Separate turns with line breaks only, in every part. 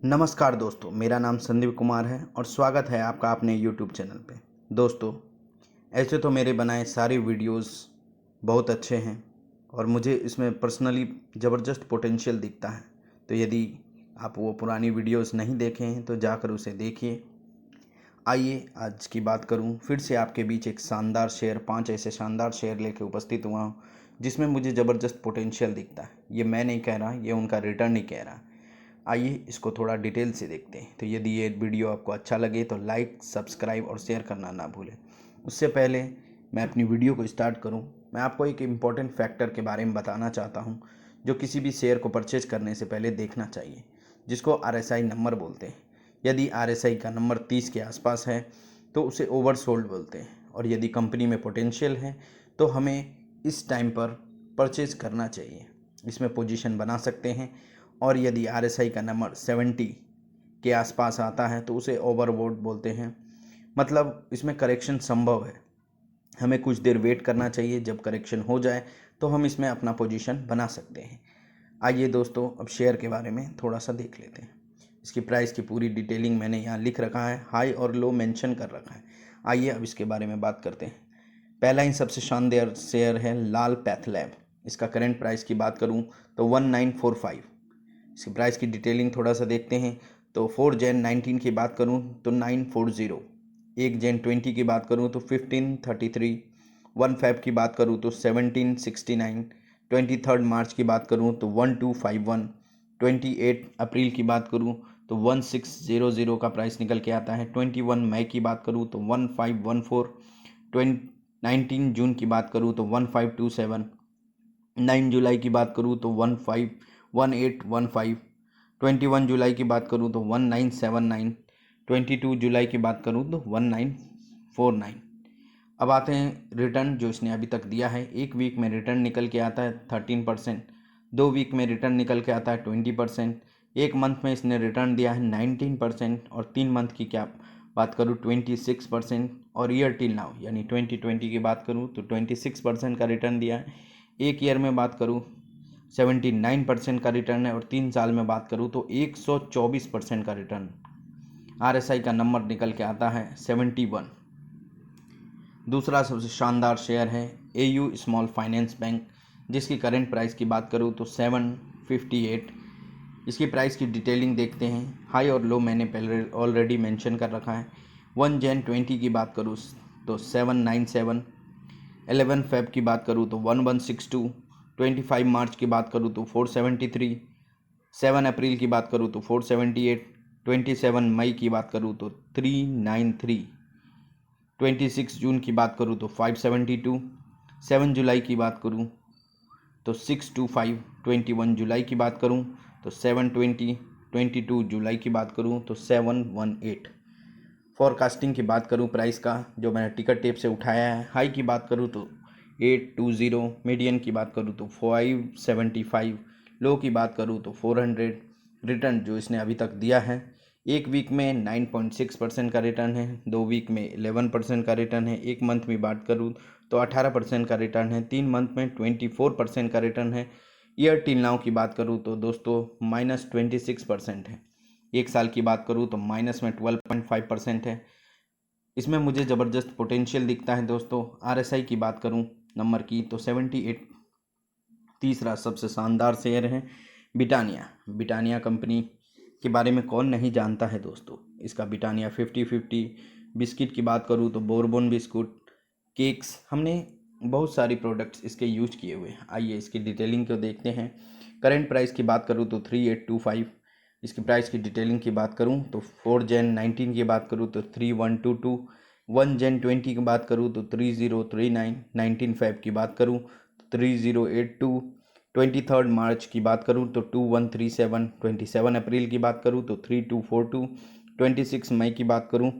नमस्कार दोस्तों, मेरा नाम संदीप कुमार है और स्वागत है आपका अपने यूट्यूब चैनल पे। दोस्तों, ऐसे तो मेरे बनाए सारे वीडियोस बहुत अच्छे हैं और मुझे इसमें पर्सनली ज़बरदस्त पोटेंशियल दिखता है। तो यदि आप वो पुरानी वीडियोस नहीं देखे हैं तो जाकर उसे देखिए। आइए आज की बात करूं, फिर से आपके बीच एक शानदार शेयर, 5 ऐसे शानदार शेयर लेके उपस्थित हुआ हूं जिसमें मुझे ज़बरदस्त पोटेंशियल दिखता है। ये मैं नहीं कह रहा, ये उनका रिटर्न ही कह रहा। आइए इसको थोड़ा डिटेल से देखते हैं। तो यदि ये वीडियो आपको अच्छा लगे तो लाइक, सब्सक्राइब और शेयर करना ना भूलें। उससे पहले मैं अपनी वीडियो को स्टार्ट करूं, मैं आपको एक इम्पॉर्टेंट फैक्टर के बारे में बताना चाहता हूं जो किसी भी शेयर को परचेज करने से पहले देखना चाहिए, जिसको RSI नंबर बोलते हैं। यदि RSI का नंबर 30 के आसपास है तो उसे ओवरसोल्ड बोलते हैं, और यदि कंपनी में पोटेंशियल है तो हमें इस टाइम पर परचेज करना चाहिए, इसमें पोजीशन बना सकते हैं। और यदि RSI का नंबर 70 के आसपास आता है तो उसे ओवरबोट बोलते हैं, मतलब इसमें करेक्शन संभव है। हमें कुछ देर वेट करना चाहिए, जब करेक्शन हो जाए तो हम इसमें अपना पोजीशन बना सकते हैं। आइए दोस्तों, अब शेयर के बारे में थोड़ा सा देख लेते हैं। इसकी प्राइस की पूरी डिटेलिंग मैंने यहाँ लिख रखा है, हाई और लो मेंशन कर रखा है। आइए अब इसके बारे में बात करते हैं। पहला ही सबसे शानदार शेयर है लाल पैथलैब। इसका करंट प्राइस की बात करूँ तो 1945। इसकी प्राइस की डिटेलिंग थोड़ा सा देखते हैं। तो 4 जैन 19 की बात करूं तो 940, 1 जैन 20 की बात करूं तो 1533, 1 फेब की बात करूं तो 1769, 23 मार्च की बात करूं तो 1251, 28 अप्रैल की बात करूं तो 1600 का प्राइस निकल के आता है। 21 मई की बात करूं तो 1514, 19 जून की बात करूं तो 1527, 9 जुलाई की बात करूँ तो 1815, 21 जुलाई की बात करूँ तो 1979, 22 जुलाई की बात करूँ तो 1949। अब आते हैं रिटर्न जो इसने अभी तक दिया है। एक वीक में रिटर्न निकल के आता है 13%, 2 वीक में रिटर्न निकल के आता है 20%, एक मंथ में इसने रिटर्न दिया है 19%, और 3 मंथ की क्या बात करूँ 26%, और ईयर टिल नाउ यानी 2020 की बात करूँ तो 26% का रिटर्न दिया है। एक ईयर में बात करूँ 79% का रिटर्न है, और 3 साल में बात करूँ तो 124% का रिटर्न। RSI का नंबर निकल के आता है 71। दूसरा सबसे शानदार शेयर है AU स्मॉल फाइनेंस बैंक, जिसकी करंट प्राइस की बात करूँ तो 758। इसकी प्राइस की डिटेलिंग देखते हैं। हाई और लो मैंने पहले ऑलरेडी मेंशन कर रखा है। 1 जैन 20 की बात करूँ तो 797, 11 फेब की बात करूँ तो 1162, 25 मार्च की बात करूँ तो 473, 7 अप्रैल की बात करूँ तो 478, 27 मई की बात करूँ तो 393, 26 जून की बात करूँ तो 572, 7 जुलाई की बात करूँ तो 625, 21 जुलाई की बात करूँ तो 720, 22 जुलाई की बात करूँ तो 718। फॉरकास्टिंग की बात करूँ प्राइस का, जो मैंने टिकट टेप से उठाया है, हाई की बात करूँ तो 820, मीडियन की बात करूँ तो 575, लो की बात करूँ तो 400। रिटर्न जो इसने अभी तक दिया है, एक वीक में 9.6% का रिटर्न है, 2 वीक में 11% का रिटर्न है, एक मंथ में बात करूँ तो 18% का रिटर्न है, 3 मंथ में 24% का रिटर्न है। ईयर टिल नाउ की बात करूँ तो दोस्तों -26% है। एक साल की बात करूँ तो माइनस में 12.5% है। इसमें मुझे ज़बरदस्त पोटेंशियल दिखता है दोस्तों। RSI की बात करूँ नंबर की तो 78। तीसरा सबसे शानदार शेयर है ब्रिटानिया। ब्रिटानिया कंपनी के बारे में कौन नहीं जानता है दोस्तों। इसका ब्रिटानिया 50-50। बिस्किट की बात करूँ तो बोरबोन बिस्कुट, केक्स, हमने बहुत सारी प्रोडक्ट्स इसके यूज किए हुए हैं। आइए इसकी डिटेलिंग को देखते हैं। करंट प्राइस की बात करूँ तो 3825। इसकी प्राइस की डिटेलिंग की बात करूँ तो 4 जैन 19 की बात करूँ तो 3122, 1 जैन 20 की बात करूँ तो 3039, 19 फेब की बात करूँ तो 3082, 23 मार्च की बात करूँ तो 2137, 27 अप्रैल की बात करूँ तो 3242, 26 मई की बात करूँ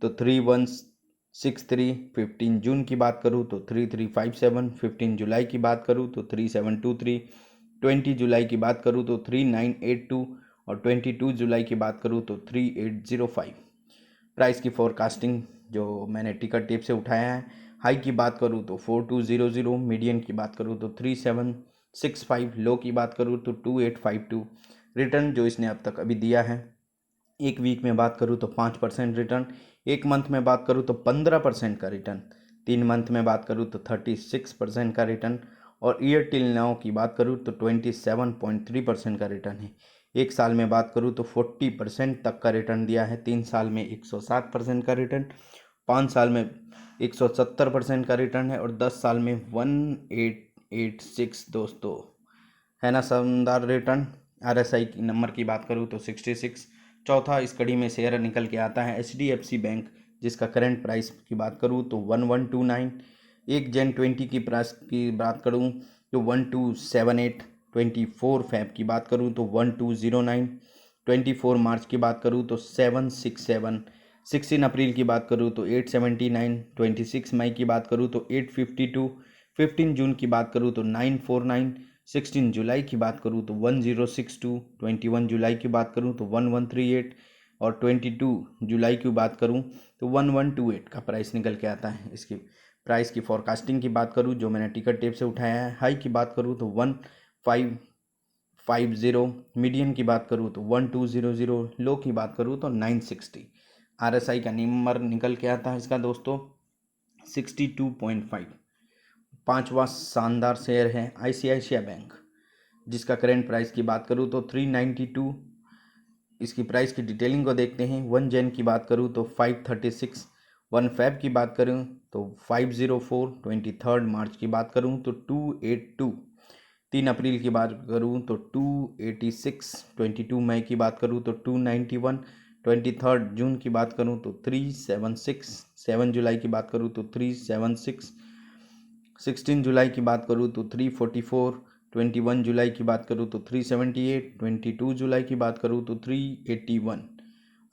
तो 3163, 15 जून की बात करूँ तो 3357, 15 जुलाई की बात करूँ तो 3723, 20 जुलाई की बात करूँ तो 3982, और 22 जुलाई की बात करूँ तो 3805। प्राइस की फोरकास्टिंग जो मैंने टिकट टेप से उठाया है। हाई की बात करूँ तो 4200, मीडियन की बात करूँ तो 3765, लो की बात करूँ तो 2852। रिटर्न जो इसने अब तक अभी दिया है, एक वीक में बात करूँ तो 5% रिटर्न, एक मंथ में बात करूँ तो 15% का रिटर्न, 3 मंथ में बात करूँ तो 36% का रिटर्न, और ईयर टिल नाउ की बात करूँ तो 27.3% का रिटर्न है। एक साल में बात करूँ तो 40% तक का रिटर्न दिया है, 3 साल में 107% का रिटर्न, 5 साल में 170% का रिटर्न है, और 10 साल में 1886 दोस्तों, है ना शानदार रिटर्न। RSI की नंबर की बात करूँ तो 66। चौथा इस कड़ी में शेयर निकल के आता है HDFC बैंक, जिसका करंट प्राइस की बात करूँ तो 1129। एक जन 20 की प्राइस की बात करूँ तो 1278। 24 फैब की बात करूँ तो 1209। 24 मार्च की बात करूँ तो 767। 16 अप्रैल की बात करूँ तो 879। 26 मई की बात करूँ तो 852। 15 जून की बात करूँ तो 949। 16 जुलाई की बात करूँ तो 1062। 21 जुलाई की बात करूँ तो 1138, और 22 जुलाई की बात करूँ तो 1128 का प्राइस निकल के आता है। इसकी प्राइस की फोरकास्टिंग की बात करूँ जो मैंने टिकट टेप से उठाया है, हाई की बात करूँ तो 1550, मीडियम की बात करूँ तो 1200, लो की बात करूँ तो 960। RSI का नंबर निकल के आता है इसका दोस्तों 62.5। पांचवा शानदार शेयर है ICICI बैंक, जिसका करेंट प्राइस की बात करूँ तो 392। इसकी प्राइस की डिटेलिंग को देखते हैं। 1 जन की बात करूँ तो 536। 1 फेब की बात करूँ तो 504। 23 मार्च की बात करूँ तो 282। 3 अप्रैल की बात करूँ तो 286। 22 मई की बात करूँ तो 291। 23 जून की बात करूँ तो 376। 7 जुलाई की बात करूँ तो 376। 16 जुलाई की बात करूँ तो 344। 21 जुलाई की बात करूँ तो 378। 22 जुलाई की बात करूँ तो 381।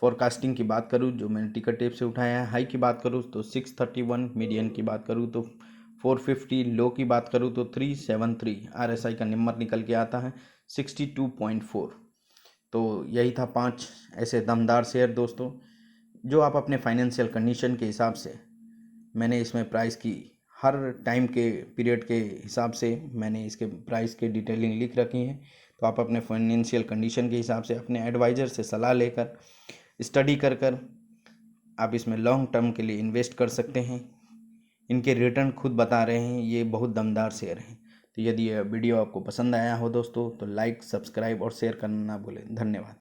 फोरकास्टिंग की बात करूँ जो मैंने टिकट टेप से उठाया है, हाई की बात करूँ तो 631। मीडियन की बात करूँ तो 450, लो की बात करूँ तो 373। RSI का नंबर निकल के आता है 62.4। तो यही था 5 ऐसे दमदार शेयर दोस्तों, जो आप अपने फाइनेंशियल कंडीशन के हिसाब से, मैंने इसमें प्राइस की हर टाइम के पीरियड के हिसाब से मैंने इसके प्राइस के डिटेलिंग लिख रखी है। तो आप अपने फाइनेंशियल कंडीशन के हिसाब से अपने एडवाइज़र से सलाह लेकर स्टडी कर कर आप इसमें लॉन्ग टर्म के लिए इन्वेस्ट कर सकते हैं। इनके रिटर्न खुद बता रहे हैं, ये बहुत दमदार शेयर हैं। तो यदि यह वीडियो आपको पसंद आया हो दोस्तों तो लाइक, सब्सक्राइब और शेयर करना ना भूलें। धन्यवाद।